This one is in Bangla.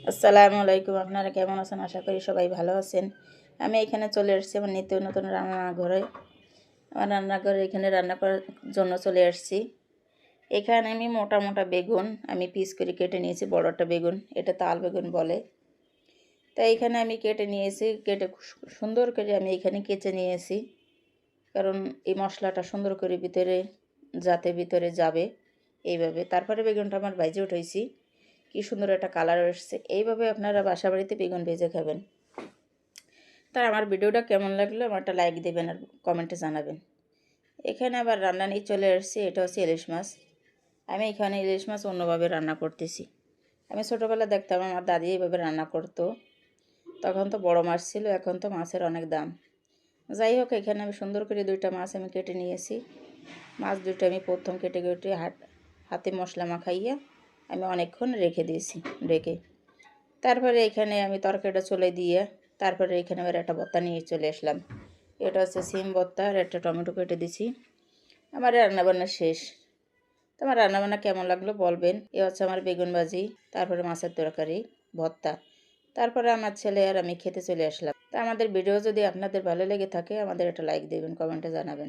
আসসালামু আলাইকুম। আপনারা কেমন আছেন? আশা করি সবাই ভালো আছেন। আমি এখানে চলে এসেছি আমার নিত্য নতুন রান্নাঘরে। আমার রান্নাঘরে এখানে রান্না করার জন্য চলে এসেছি। এখানে আমি মোটা মোটা বেগুন আমি পিস করে কেটে নিয়েছি। বড়টা বেগুন, এটা তাল বেগুন বলে। তাই এখানে আমি কেটে নিয়েছি, কেটে সুন্দর করে আমি এখানে কেচে নিয়েছি, কারণ এই মশলাটা সুন্দর করে ভিতরে যাবে এইভাবে। তারপরে বেগুনটা আমার ভাজে উঠাইছি, কি সুন্দর একটা কালার এসছে। এইভাবে আপনারা বাসা বাড়িতে বেগুন ভেজে খাবেন। তার আমার ভিডিওটা কেমন লাগলো আমার একটা লাইক দেবেন আর কমেন্টে জানাবেন। এখানে আবার রান্না নিয়ে চলে এসেছি, এটা হচ্ছে ইলিশ মাছ। আমি এখানে ইলিশ মাছ অন্যভাবে রান্না করতেছি। আমি ছোটোবেলা দেখতাম আমার দাদি এইভাবে রান্না করতো। তখন তো বড় মাছ ছিল, এখন তো মাছের অনেক দাম। যাই হোক, এখানে আমি সুন্দর করে দুইটা মাছ আমি কেটে নিয়েছি। মাছ দুটো আমি প্রথম কেটে কেটে হাতে মশলা মাখাইয়া আমি অনেকক্ষণ রেখে দিয়েছি। তারপরে এখানে আমি তরকারিটা চলে দিয়ে তারপরে এখানে আবার একটা ভর্তা নিয়ে চলে আসলাম। এটা হচ্ছে সিম ভর্তা আর একটা টমেটো কেটে দিছি। আমার রান্নাবান্না শেষ। তো আমার রান্নাবান্না কেমন লাগলো বলবেন। এ হচ্ছে আমার বেগুন ভাজি, তারপরে মাছের তরকারি, ভর্তা। তারপরে আমার ছেলে আর আমি খেতে চলে আসলাম। তা আমাদের ভিডিও যদি আপনাদের ভালো লেগে থাকে আমাদের একটা লাইক দেবেন, কমেন্টে জানাবেন।